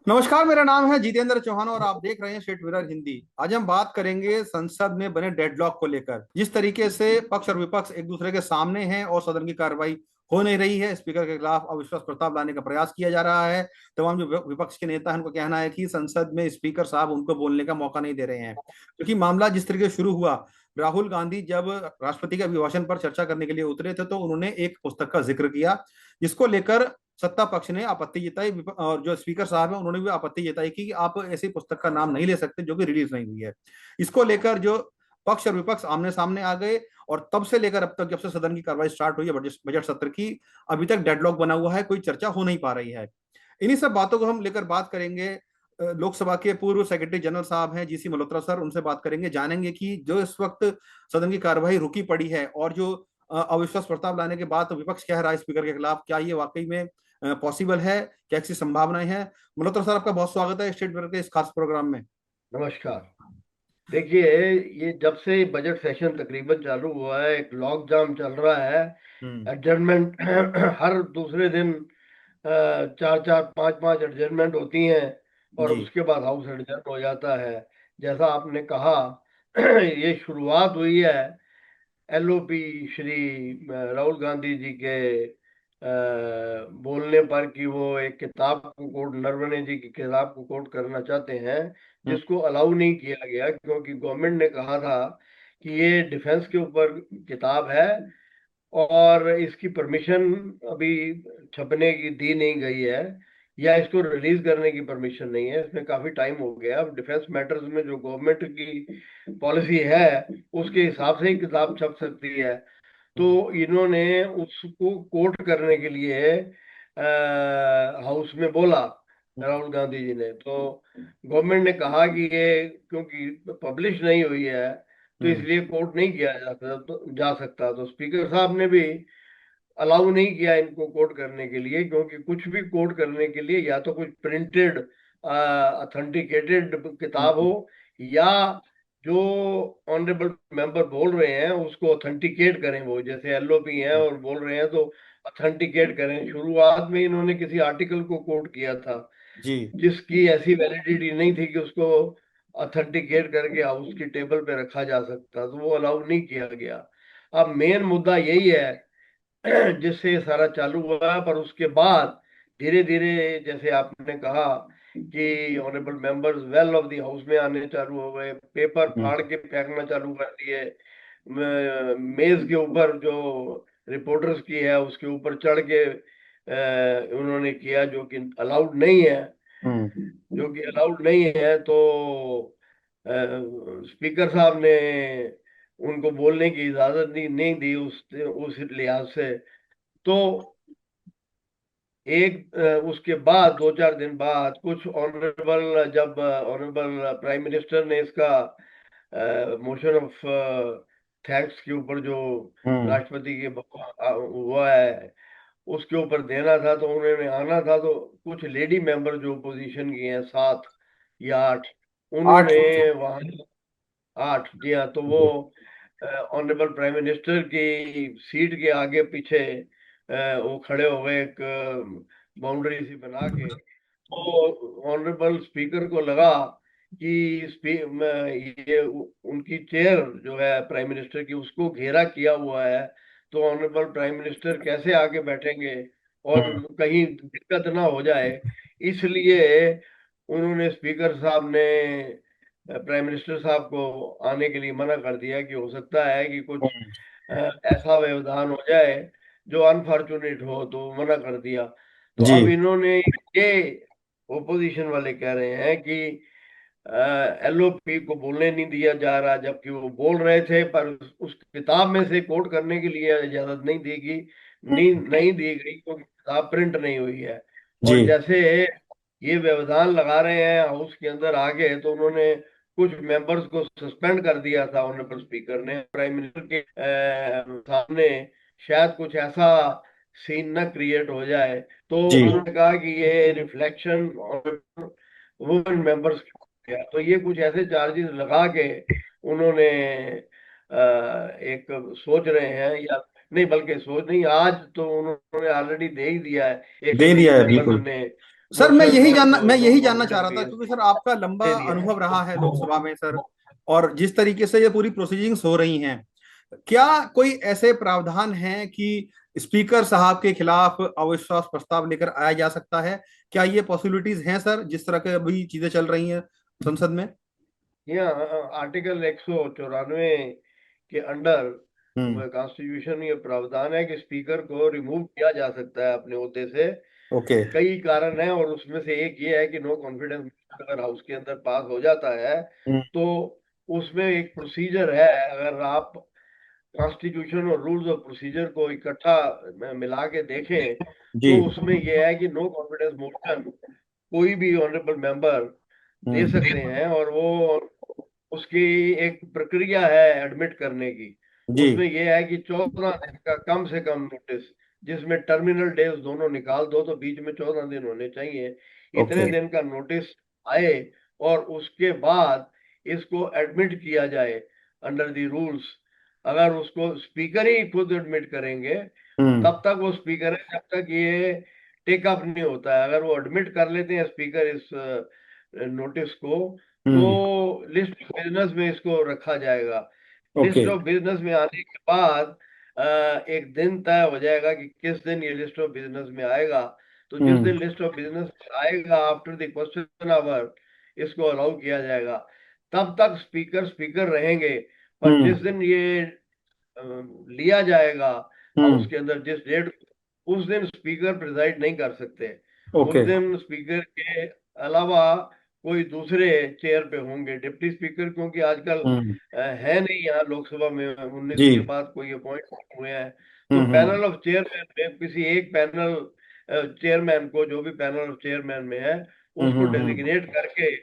नमस्कार, मेरा नाम है जितेंद्र चौहान और आप देख रहे हैं स्टेट मिरर हिंदी। आज हम बात करेंगे संसद में बने डेडलॉक को लेकर। जिस तरीके से पक्ष और विपक्ष एक दूसरे के सामने हैं और सदन की कार्रवाई हो नहीं रही है, स्पीकर के खिलाफ अविश्वास प्रस्ताव लाने का प्रयास किया जा रहा है। तमाम जो विपक्ष के नेता हैं उनको कहना है कि संसद में स्पीकर साहब उनको बोलने का मौका नहीं दे रहे हैं, क्योंकि मामला जिस तरीके से शुरू हुआ। राहुल गांधी जब राष्ट्रपति के अभिभाषण पर चर्चा करने के लिए उतरे थे तो उन्होंने एक पुस्तक का जिक्र किया, जिसको लेकर सत्ता पक्ष ने आपत्ति जताई और जो स्पीकर साहब है उन्होंने भी आपत्ति जताई कि आप ऐसी पुस्तक का नाम नहीं ले सकते जो कि रिलीज नहीं हुई है। इसको लेकर जो पक्ष और विपक्ष आमने सामने आ गए और तब से लेकर अब तक जब से सदन की कार्रवाई स्टार्ट हुई है बजट सत्र की, अभी तक डेडलॉक बना हुआ है, कोई चर्चा हो नहीं पा रही है। इन्हीं सब बातों को हम लेकर बात करेंगे। लोकसभा के पूर्व सेक्रेटरी जनरल साहब हैं जीसी मल्होत्रा सर, उनसे बात करेंगे, जानेंगे कि जो इस वक्त सदन की कार्यवाही रुकी पड़ी है और जो अविश्वास प्रस्ताव लाने के बाद तो विपक्ष कह रहा है स्पीकर के खिलाफ, क्या ये वाकई में पॉसिबल है, क्या ऐसी संभावनाएं हैं। मल्होत्रा सर, आपका बहुत स्वागत है स्टेट बैंक के इस खास प्रोग्राम में। नमस्कार। देखिए, ये जब से बजट सेशन तकरीबन चालू हुआ है, एक लॉक जाम चल रहा है। हम्म। एडजर्नमेंट हर दूसरे दिन चार चार पांच पांच एडजर्नमेंट होती हैं और जी। उसके बाद हाउस एडजर्न हो जाता है। जैसा आपने कहा, ये शुरुआत हुई है एलओपी श्री राहुल गांधी जी के बोलने पर कि वो एक किताब को कोट, नरवणे जी की किताब को कोट करना चाहते हैं, हम्म। जिसको अलाउ नहीं किया गया क्योंकि गवर्नमेंट ने कहा था कि ये डिफेंस के ऊपर किताब है और इसकी परमिशन अभी छपने की दी नहीं गई है या इसको रिलीज करने की परमिशन नहीं है। इसमें काफी टाइम हो गया। अब डिफेंस मैटर्स में जो गवर्नमेंट की पॉलिसी है उसके हिसाब से ही किताब छप सकती है। तो हम्म। इन्होंने उसको कोर्ट करने के लिए हाउस में बोला, राहुल गांधी जी ने। तो गवर्नमेंट ने कहा कि ये क्योंकि पब्लिश नहीं हुई है तो हम्म। इसलिए कोर्ट नहीं किया जा सकता। तो स्पीकर साहब ने भी अलाउ नहीं किया इनको कोर्ट करने के लिए, क्योंकि कुछ भी कोर्ट करने के लिए या तो कुछ प्रिंटेड ऑथेंटिकेटेड किताब हो, हम्म। या जो ऑनरेबल मेंबर बोल रहे हैं उसको ऑथेंटिकेट करें। वो जैसे एलओपी हैं और बोल रहे हैं तो ऑथेंटिकेट करें। शुरुआत में इन्होंने किसी आर्टिकल को कोट किया था जी। जिसकी ऐसी वैलिडिटी नहीं थी कि उसको ऑथेंटिकेट करके हाउस की टेबल पे रखा जा सकता, तो वो अलाउ नहीं किया गया। अब मेन मुद्दा यही है जिससे ये सारा चालू हुआ। पर उसके बाद धीरे धीरे, जैसे आपने कहा कि honourable members well of the house में आने चालू हो गए, पेपर हम्म। फाड़ के फेंकना चालू कर दिए, मेज के ऊपर जो रिपोर्टर्स की है उसके ऊपर चढ़ के उन्होंने किया, जो कि अलाउड नहीं है। हम्म। जो कि अलाउड नहीं है तो स्पीकर साहब ने उनको बोलने की इजाजत नहीं दी उस लिहाज से। तो उसके बाद 2-4 दिन बाद कुछ ऑनरेबल, जब ऑनरेबल प्राइम मिनिस्टर ने इसका मोशन ऑफ थैंक्स के ऊपर जो हम्म। राष्ट्रपति के हुआ है उसके ऊपर देना था, तो उन्होंने आना था। तो कुछ लेडी मेंबर जो पोजीशन की हैं, 7 या 8, आठ उन्होंने लोग थे। वहां, 8 जी हाँ, तो वो जी। ऑनरेबल प्राइम मिनिस्टर की सीट के आगे पीछे वो खड़े हो गए, एक बाउंड्री सी बना के। तो ऑनरेबल स्पीकर को लगा कि ये उनकी चेयर जो है प्राइम मिनिस्टर की, उसको घेरा किया हुआ है, तो ऑनरेबल प्राइम मिनिस्टर कैसे आके बैठेंगे और हम्म। कहीं दिक्कत ना हो जाए। इसलिए उन्होंने, स्पीकर साहब ने प्राइम मिनिस्टर साहब को आने के लिए मना कर दिया कि हो सकता है कि कुछ हम्म। अ, ऐसा व्यवधान हो जाए जो अनफॉर्चुनेट हो, तो मना कर दिया। तो जी। अब इन्होंने ये, ओपोजिशन वाले कह रहे हैं कि एलओपी को बोलने नहीं दिया जा रहा, जबकि वो बोल रहे थे, पर उस किताब में से कोट करने के लिए इजाजत नहीं देगी, नहीं हम्म। नहीं दी गई क्योंकि किताब प्रिंट नहीं हुई है। जी। और जैसे ये व्यवधान लगा रहे हैं हाउस के अंदर आगे, तो उन्होंने कुछ मेंबर्स को सस्पेंड कर दिया था ऑनरेबल स्पीकर ने प्राइम मिनिस्टर के सामने, शायद कुछ ऐसा सीन न क्रिएट हो जाए। तो जी। उन्होंने कहा कि ये रिफ्लेक्शन वुमेन मेंबर्स किया, तो ये कुछ ऐसे चार्जेस लगा के उन्होंने एक सोच रहे हैं, या नहीं बल्कि सोच नहीं, आज तो उन्होंने ऑलरेडी दे ही दिया है। दे 103 दिया है मेंबर्स बिल्कुल। ने सर मोशन और मैं नो यही जानना चाह कॉन्फिडेंस रहा था, क्योंकि सर अगेंस्ट आपका लंबा दे दिया है। अनुभव रहा है लोकसभा में सर, और जिस तरीके से ये पूरी प्रोसीडिंग्स हो रही हैं, क्या कोई ऐसे प्रावधान हैं कि स्पीकर साहब के खिलाफ अविश्वास प्रस्ताव लेकर आया जा सकता है? क्या ये पॉसिबिलिटीज हैं सर, जिस तरह के अभी चीजें चल रही हैं संसद में? यहाँ आर्टिकल 194 के अंडर हम्म। कॉन्स्टिट्यूशन में ये प्रावधान है कि स्पीकर को रिमूव किया जा सकता है अपने ओहदे से। ओके। कई कारण हैं, और उसमें से एक ये है कि नो कॉन्फिडेंस अगर हाउस के अंदर पास हो जाता है हम्म। तो उसमें एक प्रोसीजर है। अगर आप कॉन्स्टिट्यूशन और रूल्स ऑफ प्रोसीजर को इकट्ठा मिला के देखें जी। तो उसमें यह है कि नो कॉन्फिडेंस मोशन कोई भी ऑनरेबल मेंबर दे हम्म। सकते हैं, और वो उसकी एक प्रक्रिया है एडमिट करने की। जी। उसमें यह है कि 14 दिन का कम से कम नोटिस, जिसमें टर्मिनल डेज दोनों निकाल दो तो बीच में 14 दिन होने चाहिए, इतने ओके। दिन का नोटिस आए और उसके बाद इसको एडमिट किया जाए अंडर द रूल्स। अगर उसको स्पीकर ही खुद एडमिट करेंगे हम्म। तब तक वो स्पीकर है, जब तक ये टेकअप नहीं होता है। अगर वो एडमिट कर लेते हैं स्पीकर इस नोटिस को, हम्म। तो लिस्ट ऑफ बिजनेस में इसको रखा जाएगा। ओके। लिस्ट ऑफ बिजनेस में आने के बाद एक दिन तय हो जाएगा कि किस दिन ये लिस्ट ऑफ बिजनेस में आएगा। तो जिस हम्म। दिन लिस्ट ऑफ बिजनेस आएगा आफ्टर द क्वेश्चन आवर इसको अलाउ किया जाएगा। तब तक स्पीकर स्पीकर रहेंगे। पर जिस हम्म। दिन ये लिया जाएगा हाउस हम्म। के अंदर, जिस डेट, उस दिन स्पीकर प्रिजाइड नहीं कर सकते। उस ओके। दिन स्पीकर के अलावा कोई दूसरे चेयर पे होंगे, डिप्टी स्पीकर, क्योंकि आजकल हम्म। है नहीं यहाँ लोकसभा में, 19 जी। के बाद कोई अपॉइंट हुए हैं। तो हम्म। पैनल ऑफ चेयरमैन में किसी एक पैनल चेयरमैन को, जो भी पैनल ऑफ चेयरमैन में है, उसको हम्म। डेजिग्नेट करके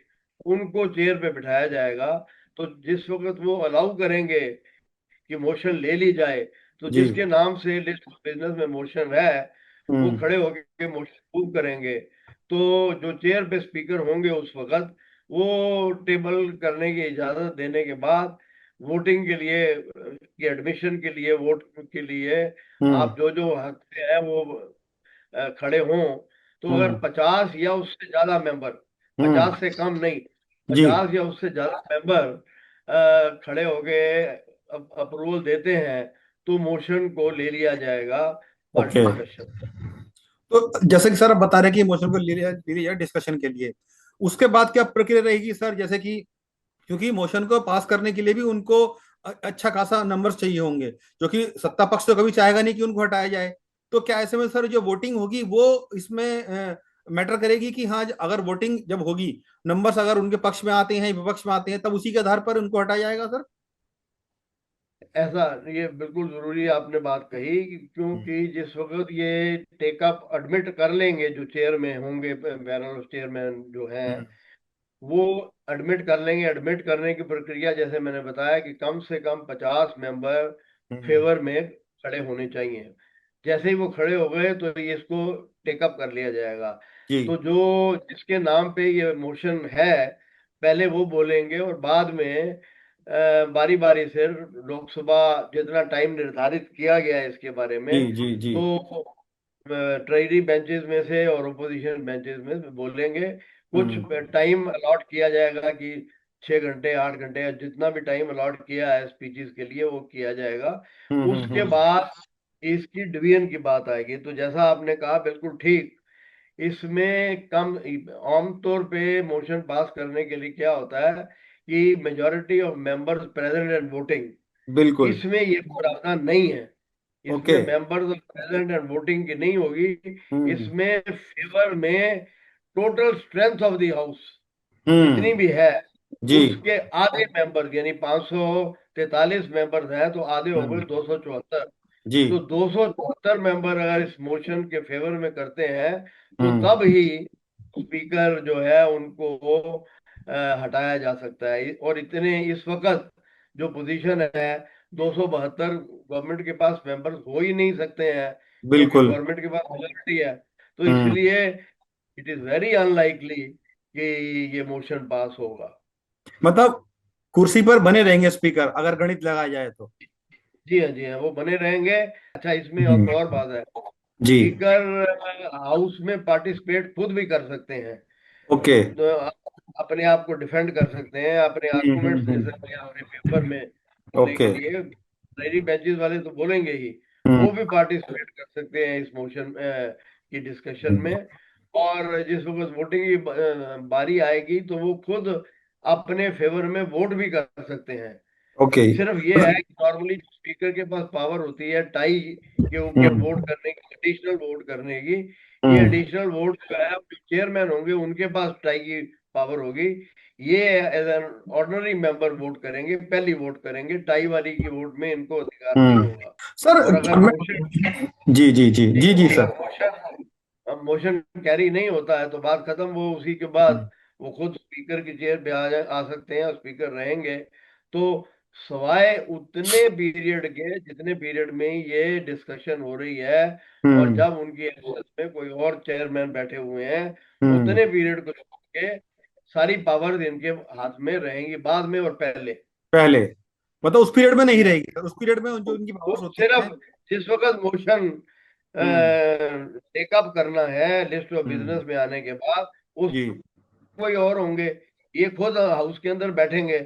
उनको चेयर पे बिठाया जाएगा। तो जिस वक्त वो अलाउ करेंगे कि मोशन ले ली जाए, तो जी। जिसके नाम से लिस्ट ऑफ बिजनेस में मोशन है वो हम्म। खड़े होकर मोशन मूव करेंगे। तो जो चेयर पे स्पीकर होंगे उस वक्त, वो टेबल करने की इजाजत देने के बाद वोटिंग के लिए, की एडमिशन के लिए, वोट के लिए हम्म। आप जो जो हक से है वो खड़े हों। तो अगर हम्म। 50 या उससे ज्यादा मेंबर, हम्म। 50 से कम नहीं, जी। 50 या उससे ज्यादा मेंबर खड़े हो गए अप्रूवल देते हैं तो मोशन को ले लिया जाएगा फॉर ओके। डिस्कशन। तो जैसे कि सर आप बता रहे हैं कि मोशन को ले लिया डिस्कशन के लिए, उसके बाद क्या प्रक्रिया रहेगी सर? जैसे कि क्योंकि मोशन को पास करने के लिए भी उनको अच्छा खासा नंबर्स चाहिए होंगे, जो कि सत्ता पक्ष तो कभी चाहेगा नहीं कि उनको हटाया जाए। तो क्या ऐसे में सर जो वोटिंग होगी वो इसमें मैटर करेगी कि हाँ, अगर वोटिंग जब होगी, नंबर्स अगर उनके पक्ष में आते हैं, विपक्ष में आते हैं, तब उसी के आधार पर उनको हटाया जाएगा सर? ऐसा, ये बिल्कुल जरूरी आपने बात कही हम्म। क्योंकि जिस वक्त ये टेकअप एडमिट कर लेंगे, जो चेयर में होंगे, पैनल ऑफ चेयरमैन जो हैं, हम्म। वो एडमिट कर लेंगे। एडमिट करने की प्रक्रिया जैसे मैंने बताया कि कम से कम 50 मेंबर हम्म। फेवर में खड़े होने चाहिए। जैसे ही वो खड़े हो गए तो ये इसको टेकअप कर लिया जाएगा। तो जी। जो जिसके नाम पे ये मोशन है, पहले वो बोलेंगे और बाद में बारी बारी से लोकसभा, जितना टाइम निर्धारित किया गया है इसके बारे जी। में, जी। जी। तो ट्रेजरी बेंचेस में से और ओपोजिशन बेंचेस में से बोलेंगे। कुछ हम्म। टाइम अलॉट किया जाएगा कि 6 घंटे, 8 घंटे, या जितना भी टाइम अलॉट किया है स्पीचेस के लिए वो किया जाएगा। उसके हम्म। बाद इसकी डिवीजन की बात आएगी। तो जैसा आपने कहा बिल्कुल ठीक, इसमें कम, आमतौर पे मोशन पास करने के लिए क्या होता है कि majority of members present and voting. बिल्कुल। इसमें ये प्रावधान नहीं है। ओके। इसमें मेंबर्स प्रेजेंट एंड वोटिंग की नहीं होगी। हम्म। इसमें फेवर में total strength of the house जितनी हम्म। भी है जी। उसके आधे मेंबर्स, यानी 543 मेंबर्स हैं तो आधे हो गए हम्म। 274। जी। तो 274 मेंबर अगर इस मोशन के फेवर में करते हैं तो हम्म। तब ही स्पीकर जो है उनको हटाया जा सकता है। और इतने इस वक्त जो पोजीशन है, 272 गवर्नमेंट के पास मेंबर्स हो ही नहीं सकते हैं क्योंकि बिल्कुल। गवर्नमेंट के पास मेजोरिटी है। तो हम्म। इसलिए इट इज वेरी अनलाइकली कि ये मोशन पास होगा। मतलब कुर्सी पर बने रहेंगे स्पीकर अगर गणित लगाया जाए तो? जी हाँ, जी हाँ, वो बने रहेंगे। अच्छा, इसमें एक हम्म। और बात है जी। स्पीकर हाउस में पार्टिसिपेट खुद भी कर सकते हैं, ओके। तो अपने आप को डिफेंड कर सकते हैं, अपने आर्गुमेंट्स दे सकते हैं अपने पेपर में बोलने के ओके। लिए। डायरी बेंचेस वाले तो बोलेंगे ही, हम्म। वो भी पार्टिसिपेट कर सकते हैं इस मोशन की डिस्कशन में। और जिस वक्त वोटिंग की बारी आएगी तो वो खुद अपने फेवर में वोट भी कर सकते हैं। ओके। सिर्फ ये है कि नॉर्मली स्पीकर के पास पावर होती है टाई के ऊपर वोट हम्म। करने की, एडिशनल वोट करने की। ये हम्म। एडिशनल वोट जो है जो चेयरमैन होंगे उनके पास टाई की पावर होगी। ये as an ordinary member vote करेंगे, पहली वोट करेंगे, टाई वाली की वोट में इनको अधिकार नहीं हम्म। होगा। सर और अगर मैं, मोशन जी जी जी जी जी जी अगर सर। मोशन कैरी नहीं होता है तो बात खत्म। वो उसी के बाद वो खुद स्पीकर की चेयर पे आ सकते हैं और स्पीकर रहेंगे। तो सवाए उतने पीरियड के जितने पीरियड में ये डिस्कशन हो रही है, और हम्म। जब उनकी एब्सेंस में कोई और चेयरमैन बैठे हुए हैं, हम्म। उतने पीरियड को छोड़ के सारी पावर्स इनके हाथ में रहेंगी, बाद में और पहले। पहले मतलब उस पीरियड में नहीं ये रहेगी सर, उस पीरियड में जो इनकी वो पावर्स होती हैं। सिर्फ जिस वक्त मोशन हम्म। टेकअप करना है लिस्ट ऑफ हम्म। बिजनेस में आने के बाद, उस जी। कोई और होंगे, ये खुद हाउस के अंदर बैठेंगे।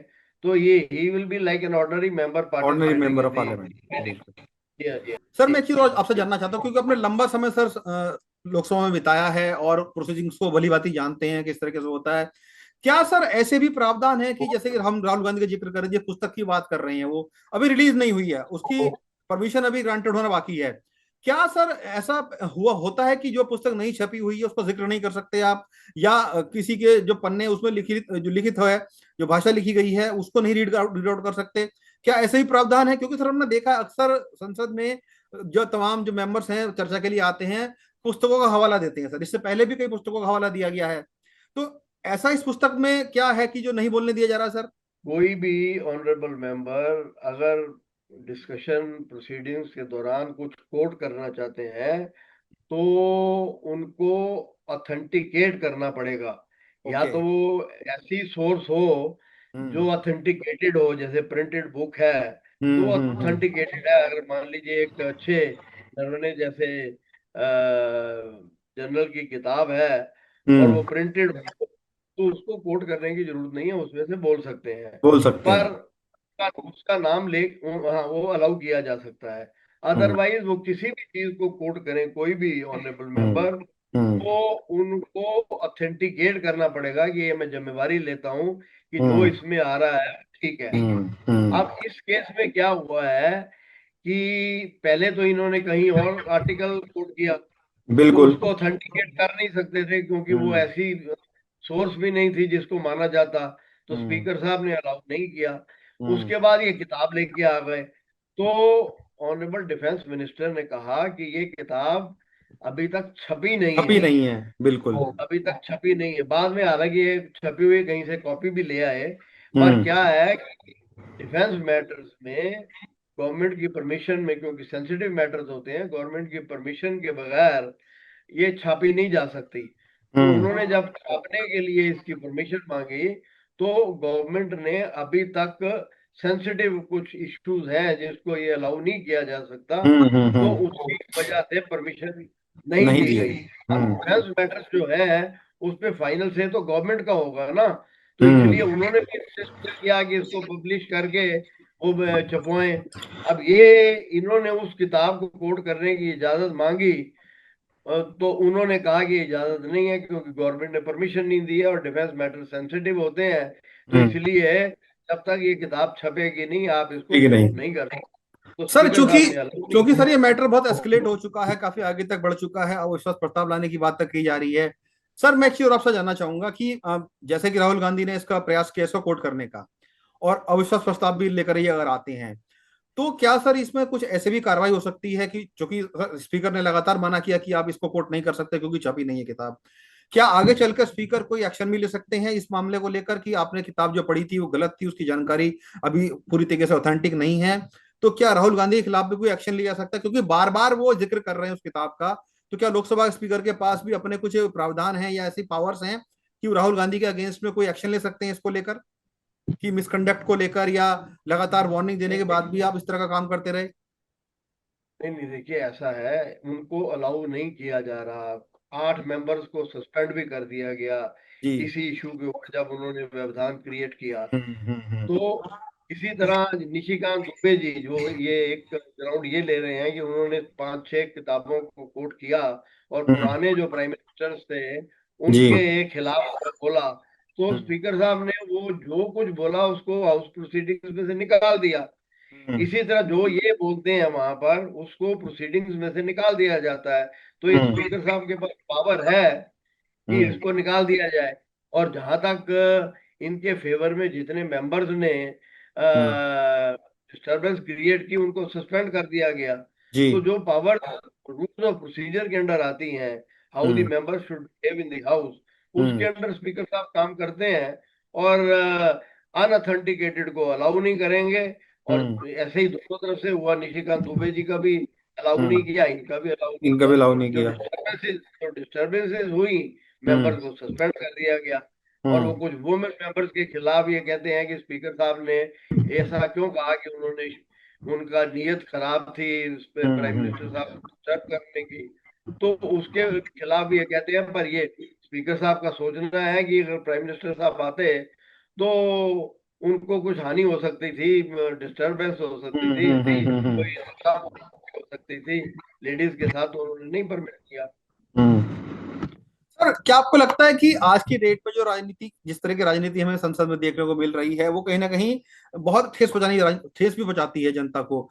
तो ये he will be like an ordinary member ordinary participating member in of the. Parliament. जी सर। जी हाँ, जी हाँ, सर जी मैं एक चीज और आपसे जानना चाहता हूँ, क्योंकि आपने लंबा समय सर लोकसभा में बिताया है और प्रोसीडिंग्स को भली भांति जानते हैं किस तरीके से होता है। क्या सर ऐसे भी प्रावधान है कि जैसे कि हम राहुल गांधी का जिक्र कर रहे हैं, जिस पुस्तक की बात कर रहे हैं वो अभी रिलीज नहीं हुई है, उसकी परमिशन अभी ग्रांटेड होना बाकी है। क्या सर ऐसा हुआ होता है कि जो पुस्तक नहीं छपी हुई है उसका जिक्र नहीं कर सकते आप, या किसी के जो पन्ने उसमें लिखित जो लिखित है, जो भाषा लिखी गई है उसको नहीं रीड आउट कर सकते? क्या ऐसे ही प्रावधान है? क्योंकि सर हमने देखा है अक्सर संसद में जो तमाम जो मेंबर्स हैं चर्चा के लिए आते हैं, पुस्तकों का हवाला देते हैं सर। इससे पहले भी कई पुस्तकों का हवाला दिया गया है। तो ऐसा इस पुस्तक में क्या है कि जो नहीं बोलने दिया जा रहा सर? कोई भी ऑनरेबल मेंबर अगर डिस्कशन प्रोसीडिंग्स के दौरान कुछ कोट करना चाहते हैं तो उनको ऑथेंटिकेट करना पड़ेगा। या ओके। तो वो ऐसी सोर्स हो जो हम्म। ऑथेंटिकेटेड हो, जैसे प्रिंटेड बुक है तो वो हम्म। ऑथेंटिकेटेड है। अगर मान लीजिए एक अच्छे जर्नल जैसे जर्नल की किताब है और वो हम्म। प्रिंटेड हो, तो उसको कोट करने की जरूरत नहीं है, उसमें से बोल सकते हैं। बोल सकते पर हैं। उसका नाम ले, हाँ, वो अलाउ किया जा सकता है। हम्म। अदरवाइज वो किसी भी चीज को कोट करें, कोई भी ऑनरेबल हम्म। मेंबर, हम्म। तो उनको ऑथेंटिकेट करना पड़ेगा कि ये मैं जिम्मेवारी लेता हूँ कि जो हम्म। इसमें आ रहा है ठीक है। हम्म। हम्म। अब इस केस में क्या हुआ है कि पहले तो इन्होंने कहीं और आर्टिकल कोट किया, तो बिल्कुल। उसको ऑथेंटिकेट कर नहीं सकते थे क्योंकि वो हम्म। ऐसी सोर्स भी नहीं थी जिसको माना जाता। तो हम्म। स्पीकर साहब ने अलाउ नहीं किया। हम्म। उसके बाद ये किताब लेके आ गए। तो ऑनरेबल डिफेंस मिनिस्टर ने कहा कि ये किताब अभी तक छपी नहीं छपी है, नहीं है बिल्कुल। अभी तक छपी नहीं है। बाद में हालांकि ये छपी हुई कहीं से कॉपी भी ले आए। पर हम्म। क्या है, डिफेंस मैटर्स में गवर्नमेंट की परमिशन में, क्योंकि सेंसिटिव मैटर्स होते हैं, गवर्नमेंट की परमिशन के बगैर ये छापी नहीं जा सकती। तो हम्म। उन्होंने जब छापने के लिए इसकी परमिशन मांगी तो गवर्नमेंट ने अभी तक सेंसिटिव कुछ इश्यूज हैं जिसको ये अलाउ नहीं किया जा सकता, तो हम्म। उसकी वजह से परमिशन नहीं नहीं दी दिए। गई। अब डिफेंस मैटर्स जो है उस पे फाइनल से तो गवर्नमेंट का होगा ना। तो इसलिए हम्म। उन्होंने भी इंसिस्ट किया कि इसको पब्लिश करके वो छपवाएं। अब ये इन्होंने उस किताब को कोट करने की इजाजत मांगी, तो उन्होंने कहा कि इजाजत नहीं है क्योंकि गवर्नमेंट ने परमिशन नहीं दी है और डिफेंस मैटर सेंसिटिव होते हैं। तो हम्म। इसलिए जब तक ये किताब छपेगी नहीं आप इसको ठीक है नहीं। कोट नहीं कर सकते। तो सर स्पीकर चूंकि साहब ने अलाउ नहीं क्योंकि किया। सर ये मैटर बहुत एस्केलेट हो चुका है, काफी आगे तक बढ़ चुका है, अविश्वास प्रस्ताव लाने की बात तक की जा रही है। सर मैं एक चीज और आपसे जानना चाहूंगा कि जैसे कि राहुल गांधी ने इसका प्रयास किया इसको कोर्ट करने का, और अविश्वास प्रस्ताव भी लेकर ये अगर आते हैं, तो क्या सर इसमें कुछ ऐसे भी कार्रवाई हो सकती है कि चूंकि स्पीकर ने लगातार मना किया कि आप इसको कोर्ट नहीं कर सकते क्योंकि छपी नहीं है किताब, क्या आगे चलकर स्पीकर कोई एक्शन भी ले सकते हैं इस मामले को लेकर कि आपने किताब जो पढ़ी थी वो गलत थी, उसकी जानकारी अभी पूरी तरीके से ऑथेंटिक नहीं है? तो क्या राहुल गांधी के खिलाफ भी कोई एक्शन लिया जा सकता है, क्योंकि बार बार वो जिक्र कर रहे हैं उस किताब का? तो क्या लोकसभा स्पीकर के पास भी अपने कुछ प्रावधान हैं या ऐसी पावर्स हैं कि वो राहुल गांधी के अगेंस्ट में कोई एक्शन ले सकते हैं इसको लेकर, कि मिसकंडक्ट को लेकर, या लगातार वार्निंग देने के बाद भी आप इस तरह का काम करते रहे? नहीं नहीं, देखिए ऐसा है, उनको अलाउ नहीं किया जा रहा। 8 मेंबर्स को सस्पेंड भी कर दिया गया जी। इसी इशू के ऊपर, जब उन्होंने व्यवधान क्रिएट किया। हम्म। तो इसी तरह निशिकांत दुबे जी, जो ये एक ग्राउंड ये ले रहे हैं कि उन्होंने 5-6 किताबों को कोट किया और हम्म। पुराने जो प्राइम मिनिस्टर्स थे जी। उनके खिलाफ बोला, तो हम्म। स्पीकर साहब ने वो जो कुछ बोला उसको हाउस प्रोसीडिंग्स में से निकाल दिया। हम्म। इसी तरह जो ये बोलते हैं वहां पर उसको प्रोसीडिंग्स में से निकाल दिया जाता है। तो ये हम्म। स्पीकर साहब के पास पावर है कि हम्म। इसको निकाल दिया जाए। और जहां तक इनके फेवर में जितने मेंबर्स ने हम्म। डिस्टरबेंस क्रिएट की उनको सस्पेंड कर दिया गया। जी। तो जो पावर रूल्स ऑफ प्रोसीजर के अंडर आती हैं, how the hmm. Members should behave in the house, उसके हम्म। अंडर स्पीकर साहब काम करते हैं। और अनऑथेंटिकेटेड को अलाउ नहीं करेंगे। और हम्म। ऐसे ही दोनों तरफ से हुआ, निशिकांत दुबे जी का भी अलाउ नहीं हम्म। किया, इनका भी अलाउ नहीं इनका किया। भी अलाउ नहीं जो किया। डिस्टर्बेंसेस जो डिस्टर्बेंसेस हुई, हम्म। मेंबर्स को सस्पेंड कर दिया गया। और वो हम्म। कुछ वुमेन मेंबर्स के खिलाफ ये कहते हैं कि स्पीकर साहब ने ऐसा क्यों कहा, कि उन्होंने उनका नीयत खराब थी इस पे प्राइम मिनिस्टर हम्म। साहब को डिस्टर्ब करने की। तो उसके खिलाफ भी ये कहते हैं, पर ये स्पीकर साहब का सोचना है कि अगर प्राइम मिनिस्टर साहब आते तो उनको कुछ हानि हो सकती थी, डिस्टरबेंस हो सकती थी, कोई नुकसान हो सकती थी लेडीज के साथ, तो उन्होंने नहीं परमिट किया। हम्म। सर, क्या आपको लगता है कि आज की डेट में जो राजनीति, जिस तरह की राजनीति हमें संसद में देखने को मिल रही है, वो कहीं ना कहीं बहुत ठेस भी पहुंचाती है जनता को?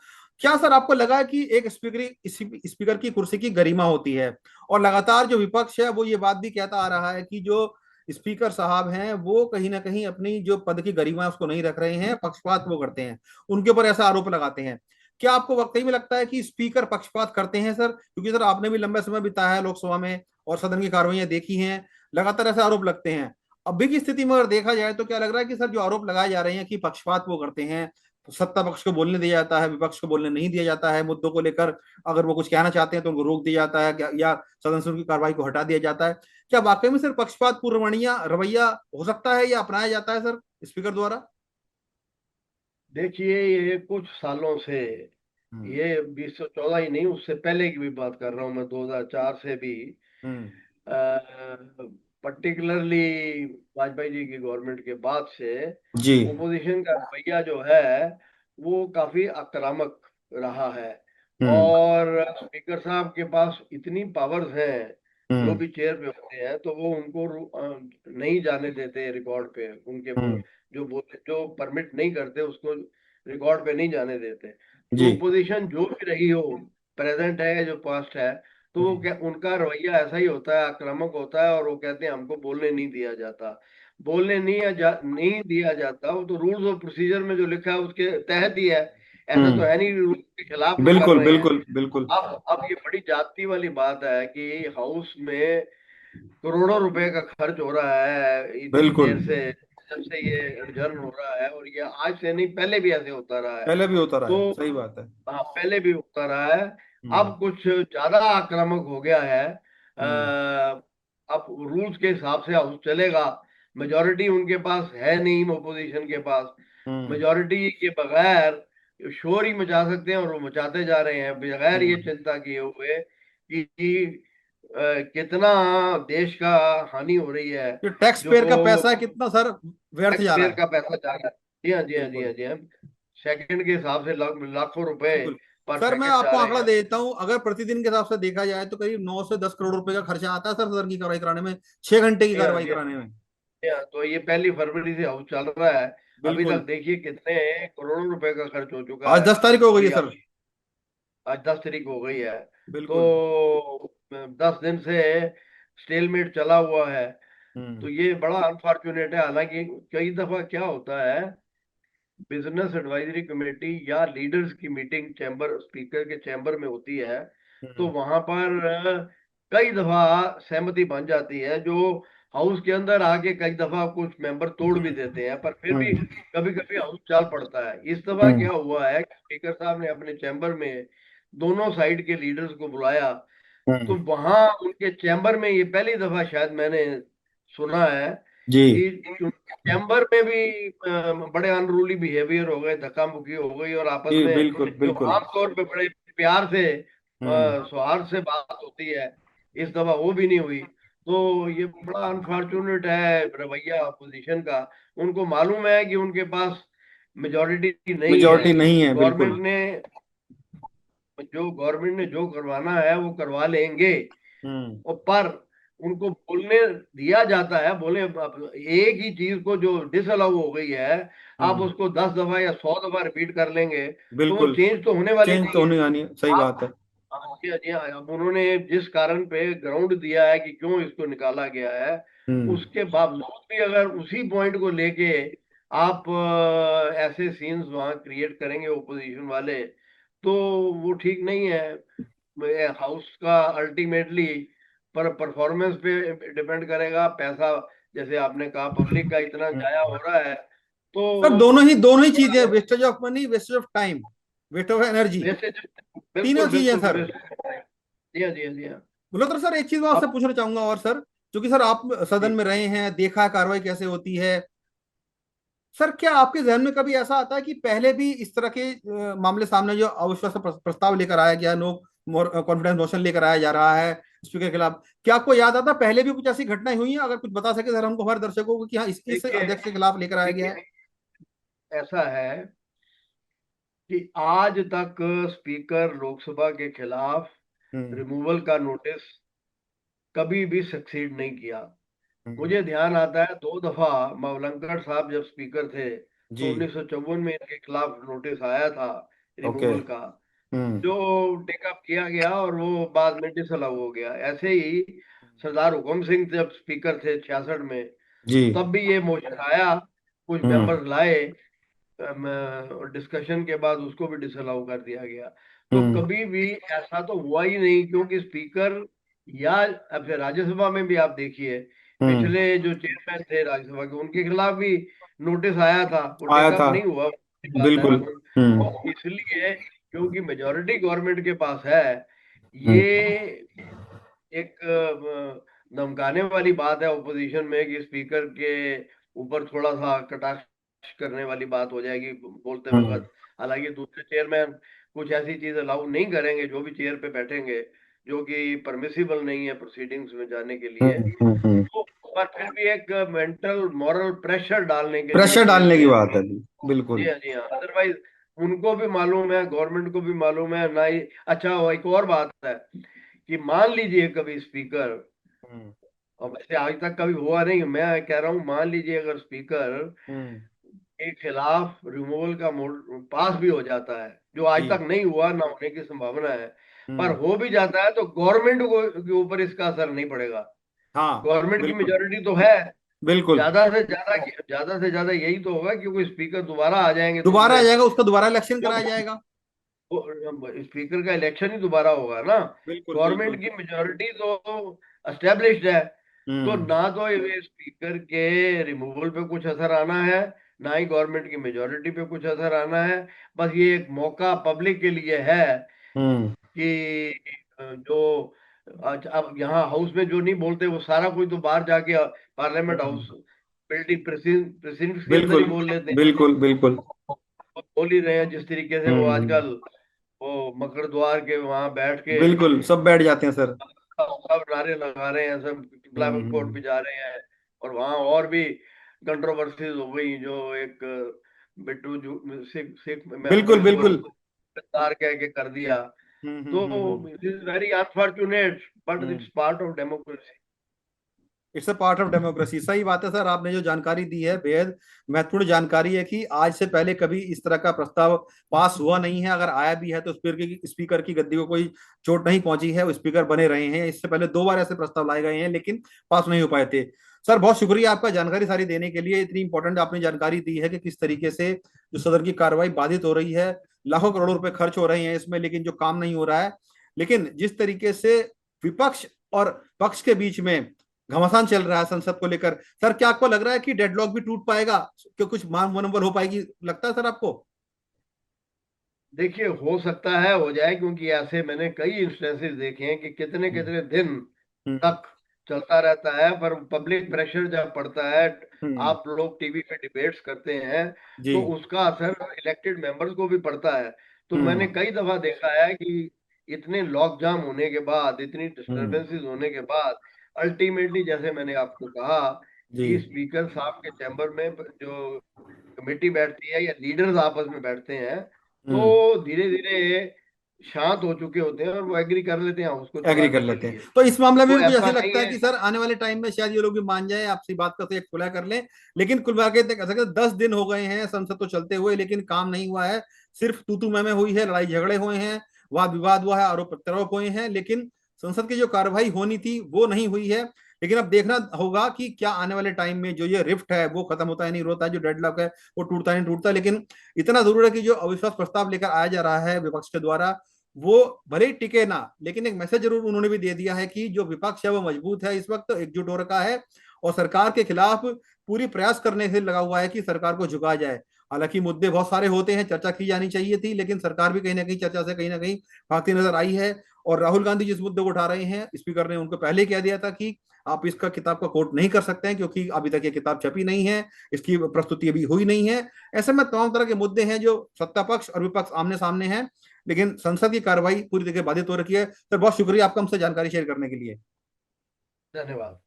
क्या सर आपको लगा है कि एक स्पीकर की कुर्सी की गरिमा होती है? और लगातार जो विपक्ष है वो ये बात भी कहता आ रहा है कि जो स्पीकर साहब हैं वो कहीं ना कहीं अपनी जो पद की गरिमा है उसको नहीं रख रहे हैं, पक्षपात वो करते हैं, उनके ऊपर ऐसा आरोप लगाते हैं। क्या आपको वाकई में लगता है कि स्पीकर पक्षपात करते हैं सर? क्योंकि सर आपने भी लंबा समय बिताया है लोकसभा में और सदन की कार्रवाइयां देखी हैं, लगातार ऐसे आरोप लगते हैं। अभी की स्थिति में अगर देखा जाए तो क्या लग रहा है कि सर जो आरोप लगाए जा रहे हैं कि पक्षपात वो करते हैं, तो सत्ता पक्ष को बोलने दिया जाता है, विपक्ष को बोलने नहीं दिया जाता है, मुद्दों को लेकर अगर वो कुछ कहना चाहते हैं तो उनको रोक दिया जाता है, या सदन से उनकी कार्रवाई को हटा दिया जाता है? क्या वाकई में सर पक्षपात पूर्वणीय रवैया हो सकता है या अपनाया जाता है सर स्पीकर द्वारा? देखिए, ये कुछ सालों से, हम्म। ये 2014 ही नहीं, उससे पहले की भी बात कर रहा हूँ मैं, 2004 से भी हम्म। पर्टिकुलरली वाजपेयी जी की गवर्नमेंट के बाद से जी। ओपोजिशन का रवैया जो है वो काफी आक्रामक रहा है। हम्म। और स्पीकर साहब के पास इतनी पावर्स हैं, जो हम्म। भी चेयर पे होते हैं तो वो उनको नहीं जाने देते रिकॉर्ड पे, उनके हम्म। जो बोलते, जो परमिट नहीं करते उसको रिकॉर्ड पे नहीं जाने देते। जी। तो ओपोजिशन जो भी रही हो, प्रेजेंट है जो पास्ट है, तो वो उनका रवैया ऐसा ही होता है, आक्रामक होता है। और वो कहते हैं हमको बोलने नहीं दिया जाता। बोलने नहीं दिया जाता, वो तो रूल्स ऑफ प्रोसीजर में जो लिखा है उसके तहत ही है। ऐसा तो हम्म। है नहीं रूल के खिलाफ भी कर बिल्कुल रहे हैं। बिल्कुल बिल्कुल। अब ये बड़ी जाती वाली बात है कि हाउस में करोड़ों रुपए का खर्च हो रहा है इतनी बिल्कुल। देर से, जब से ये एडजर्न हो रहा है। और ये आज से नहीं, पहले भी ऐसे होता रहा है। पहले भी होता रहा तो है, सही बात है। हाँ, पहले भी होता रहा है। हम्म। अब कुछ ज्यादा आक्रामक हो गया है। हम्म। अब रूल्स के हिसाब से हाउस चलेगा। मेजोरिटी उनके पास है नहीं, अपोजिशन के पास। हम्म। मेजोरिटी के बगैर शोर ही मचा सकते हैं, और वो मचाते जा रहे हैं बगैर ये हम्म। चिंता किए हुए कि कितना देश का हानि हो रही है। ये टैक्स जो पेयर का पैसा है कितना सर व्यर्थ टैक्स जा रहा पेयर है? का पैसा जा रहा है। जी हाँ, जी हाँ, जी बिल्कुल हाँ, जी हाँ। सेकंड के हिसाब से लाखों रुपए बिल्कुल। पर सर मैं सेकंड जा आपको रहे आंकड़ा हैं। दे देता हूँ, अगर प्रतिदिन के हिसाब से देखा जाए तो करीब 9 से 10 करोड़ रुपए का खर्चा आता है सर सदन की कार्रवाई कराने में, 6 घंटे की जी हाँ, कार्रवाई जी हाँ, कराने में। जी हाँ। तो ये 1 फरवरी से हाउस चल रहा है। अभी बिल्कुल। तक देखिए कितने करोड़ों रुपए का खर्च हो चुका आज है। 10 तारीख हो गई है अभी सर। आज 10 तारीख हो गई है। बिल्कुल। तो 10 दिन से स्टेलमेट चला हुआ है। तो हम्म। ये बड़ा अनफॉर्चुनेट है। हालांकि कई दफा क्या होता है, बिजनेस एडवाइजरी कमेटी या लीडर्स की मीटिंग चैम्बर, स्पीकर के चैम्बर में होती है, तो हम्म। वहां पर कई दफा सहमति बन जाती है, जो हाउस के अंदर आके कई दफा कुछ मेंबर तोड़ भी देते हैं, पर फिर भी हम्म। कभी कभी हाउस चल पड़ता है। इस दफा हम्म। क्या हुआ है कि स्पीकर साहब ने अपने चैम्बर में दोनों साइड के लीडर्स को बुलाया। तो हम्म। वहां उनके चैम्बर में ये पहली दफा शायद मैंने सुना है जी। कि चैम्बर में भी बड़े अनरूली बिहेवियर हो गए, धक्का मुक्की हो गई, और आपस जी में बिल्कुल जो बिल्कुल। आमतौर पे बड़े प्यार से हम्म। सौहार्द से बात होती है, इस दफा वो भी नहीं हुई। तो ये बड़ा अनफॉर्चुनेट है रवैया अपोजिशन का। उनको मालूम है कि उनके पास मेजोरिटी नहीं है। मेजोरिटी नहीं है, गवर्नमेंट बिल्कुल। ने गवर्नमेंट ने जो करवाना है वो करवा लेंगे। हम्म। और पर उनको बोलने दिया जाता है, बोले अब एक ही चीज को जो डिसअलाउ हो गई है, आप हम्म। उसको 10 दफा या 100 दफा रिपीट कर लेंगे तो वो बिल्कुल। चेंज तो होने वाली चेंज तो नहीं है। होनी आनी है, सही आप बात है। जी हाँ, जी हाँ, अब उन्होंने जिस कारण पे ग्राउंड दिया है कि क्यों इसको निकाला गया है, हम्म। उसके बावजूद भी अगर उसी पॉइंट को लेके आप ऐसे सीन्स वहां क्रिएट करेंगे ओपोजिशन वाले, तो वो ठीक नहीं है। हाउस का अल्टीमेटली पर परफॉर्मेंस पे डिपेंड करेगा। पैसा, जैसे आपने कहा, पब्लिक का इतना हम्म। जाया हो रहा है, सर तो दोनों ही चीजें, थोड़ा wastage of money, wastage of time, waste of energy, वैसे तीनों बिल्कुल चीजें बिल्कुल सर। जी हाँ, जी हाँ, जी हाँ। बोलो तो सर, एक चीज मैं आपसे अब पूछना चाहूंगा और सर, क्योंकि सर आप सदन जी, में रहे हैं, देखा है कार्रवाई कैसे होती है। सर क्या आपके जहन में कभी ऐसा आता है कि पहले भी इस तरह के मामले सामने, जो अविश्वास प्रस्ताव लेकर आया गया, नो कॉन्फिडेंस मोशन लेकर आया जा रहा है स्पीकर के खिलाफ, क्या आपको याद आता है पहले भी कुछ ऐसी घटनाएं हुई हैं? अगर कुछ बता सके सर हमको, हमारे दर्शकों को, कि हाँ इस देखिए अध्यक्ष के खिलाफ लेकर आया गया है। देखिए ऐसा है कि आज तक स्पीकर लोकसभा के खिलाफ हम्म। रिमूवल का नोटिस कभी भी सक्सीड नहीं किया। हम्म। मुझे ध्यान आता है 2 दफा मावलंकर साहब जब स्पीकर थे तो जी। 1954 में इनके खिलाफ नोटिस आया था ओके। रिमूवल का, हम्म। जो टेकअप किया गया और वो बाद में डिसअलाउ हो गया। ऐसे ही सरदार हुकुम सिंह जब स्पीकर थे 66 में, जी। तब भी ये मोशन आया, कुछ हम्म। मेंबर्स लाए, डिस्कशन के बाद उसको भी डिसअलाउ कर दिया गया। तो हम्म। कभी भी ऐसा तो हुआ ही नहीं, क्योंकि स्पीकर या अब फिर राज्यसभा में भी आप देखिए, हम्म। पिछले जो चेयरमैन थे राज्यसभा के, उनके खिलाफ भी नोटिस आया था, वो आया टेकअप था। नहीं हुआ, अच्छी बात है। बिल्कुल। हम्म। तो इसलिए क्योंकि मेजोरिटी गवर्नमेंट के पास है, हम्म। ये एक धमकाने वाली बात है ओपोजिशन में कि स्पीकर के ऊपर थोड़ा सा कटाक्ष करने वाली बात हो जाएगी बोलते हम्म। वक्त। हालांकि दूसरे चेयरमैन कुछ ऐसी चीज अलाउ नहीं करेंगे, जो भी चेयर पे बैठेंगे, जो कि परमिसिबल नहीं है प्रोसीडिंग्स में जाने के लिए। हम्म। तो पर फिर भी एक मेंटल मॉरल प्रेशर डालने के लिए प्रेशर ये डालने की चेयर, बात है। जी बिल्कुल। हाँ, जी हाँ। अदरवाइज उनको भी मालूम है, गवर्नमेंट को भी मालूम है ना ही। अच्छा, वो एक और बात है कि मान लीजिए कभी स्पीकर, हम्म। और वैसे आज तक कभी हुआ नहीं, मैं कह रहा हूँ मान लीजिए अगर स्पीकर हम्म। के खिलाफ रिमूवल का पास भी हो जाता है, जो आज जी। तक नहीं हुआ, ना होने की संभावना है, पर हम्म। हो भी जाता है, तो गवर्नमेंट को के ऊपर इसका असर नहीं पड़ेगा। हाँ। गवर्नमेंट की बिल्कुल। मेजोरिटी तो है। बिल्कुल। ज्यादा यही तो होगा, क्योंकि स्पीकर दोबारा आ जाएंगे दोबारा आ दूसरे। जाएगा, उसका दोबारा इलेक्शन तो कराया जाएगा। स्पीकर का इलेक्शन ही दोबारा होगा ना। बिल्कुल। गवर्नमेंट बिल्कुल। की मेजोरिटी तो एस्टेब्लिश्ड है। तो हम्म। ना तो ये स्पीकर के रिमूवल पे कुछ असर आना है, ना ही गवर्नमेंट की मेजोरिटी पे कुछ असर आना है। बस ये एक मौका पब्लिक के लिए है हम्म। कि जो अब यहाँ हाउस में जो नहीं बोलते, वो सारा कुछ तो बाहर जाके पार्लियामेंट हम्म। हाउस बिल्डिंग प्रेसिडेंट के अंदर ही बिल्कुल। बोल लेते हैं। बिल्कुल। बिल्कुल। वो बोल ही रहे हैं जिस तरीके से वो हम्म। आजकल वो मकड़ द्वार के वहां बैठ के बिल्कुल, सब बैठ जाते हैं सर। सब नारे लगा रहे हैं, सब हम्म। बिलावल कोर्ट पे जा रहे हैं। और वहां और भी कंट्रोवर्सीज हो गई, जो एक बिट्टू सिख सिख बिल्कुल। मेंबर को बिल्कुल। गद्दार कह के कर दिया। तो it is very unfortunate, but hmm. It's part of democracy. It's a part of democracy, सही बात है सर। आपने जो जानकारी दी है बेहद महत्वपूर्ण जानकारी है, कि आज से पहले कभी इस तरह का प्रस्ताव पास हुआ नहीं है। अगर आया भी है तो स्पीकर की गद्दी को कोई चोट नहीं पहुंची है, वो स्पीकर बने रहे हैं। इससे पहले 2 बार ऐसे प्रस्ताव लाए गए हैं, लेकिन पास नहीं हो पाए थे। सर बहुत शुक्रिया आपका जानकारी सारी देने के लिए। इतनी इंपॉर्टेंट आपने जानकारी दी है कि किस तरीके से जो सदन की कार्रवाई बाधित हो रही है, लाखों करोड़ों रुपए खर्च हो रहे हैं इसमें, लेकिन जो काम नहीं हो रहा है। लेकिन जिस तरीके से विपक्ष और पक्ष के बीच में घमासान चल रहा है संसद को लेकर, सर क्या आपको लग रहा है कि डेडलॉक भी टूट पाएगा, कि कुछ मान मनोबल हो पाएगी, लगता है सर आपको? देखिए, हो सकता है हो जाए, क्योंकि ऐसे मैंने कई इंस्टेंसेस देखे हैं कि कितने हम्म। कितने दिन हम्म। तक चलता रहता है, पर पब्लिक प्रेशर जब पड़ता है, हम्म। आप लोग टीवी पे डिबेट्स करते हैं, जी। तो उसका असर इलेक्टेड मेंबर्स को भी पड़ता है। तो मैंने कई दफा देखा है कि इतने लॉक जाम होने के बाद, इतनी डिस्टरबेंसेस होने के बाद, अल्टीमेटली जैसे मैंने आपको कहा जी कि स्पीकर साहब के चैम्बर में जो कमेटी बैठती है या लीडर्स आपस में बैठते हैं, तो धीरे धीरे शांत हो चुके होते हैं और वो एग्री कर लेते हैं उसको एग्री कर चलाने के लेते हैं। लिए। तो इस मामले में तो भी मुझे ऐसा ऐसे नहीं लगता है है। कि सर आने वाले टाइम में शायद ये लोग भी मान जाए, आपसी बात का तो एक खुला कर लें। लेकिन कुल मिला के कह सकते हैं 10 दिन हो गए हैं संसद तो चलते हुए, लेकिन काम नहीं हुआ है। सिर्फ तू तू मैं हुई है, लड़ाई झगड़े हुए हैं, वाद विवाद हुआ है, आरोप प्रत्यारोप हुए हैं, लेकिन संसद की जो कार्रवाई होनी थी वो नहीं हुई है। लेकिन अब देखना होगा कि क्या आने वाले टाइम में जो ये रिफ्ट है वो खत्म होता है नहीं होता है, जो डेडलॉक है वो टूटता नहीं टूटता। लेकिन इतना जरूर है कि जो अविश्वास प्रस्ताव लेकर आया जा रहा है विपक्ष के द्वारा, वो भले ही टिके ना, लेकिन एक मैसेज जरूर उन्होंने भी दे दिया है कि जो विपक्ष है वो मजबूत है, इस वक्त एकजुट हो रखा है और सरकार के खिलाफ पूरी प्रयास करने से लगा हुआ है कि सरकार को झुकाया जाए। हालांकि मुद्दे बहुत सारे होते हैं, चर्चा की जानी चाहिए थी, लेकिन सरकार भी कहीं ना कहीं चर्चा से कहीं ना कहीं भागती नजर आई है। और राहुल गांधी जिस मुद्दे को उठा रहे हैं, स्पीकर ने उनको पहले कह दिया था कि आप इसका किताब का कोट नहीं कर सकते हैं क्योंकि अभी तक ये किताब छपी नहीं है, इसकी प्रस्तुति अभी हुई नहीं है। ऐसे में तमाम तरह के मुद्दे हैं जो सत्ता पक्ष और विपक्ष आमने सामने हैं, लेकिन संसद की कार्रवाई पूरी तरह बाधित हो रखी है। सर बहुत शुक्रिया आपका हमसे जानकारी शेयर करने के लिए। धन्यवाद।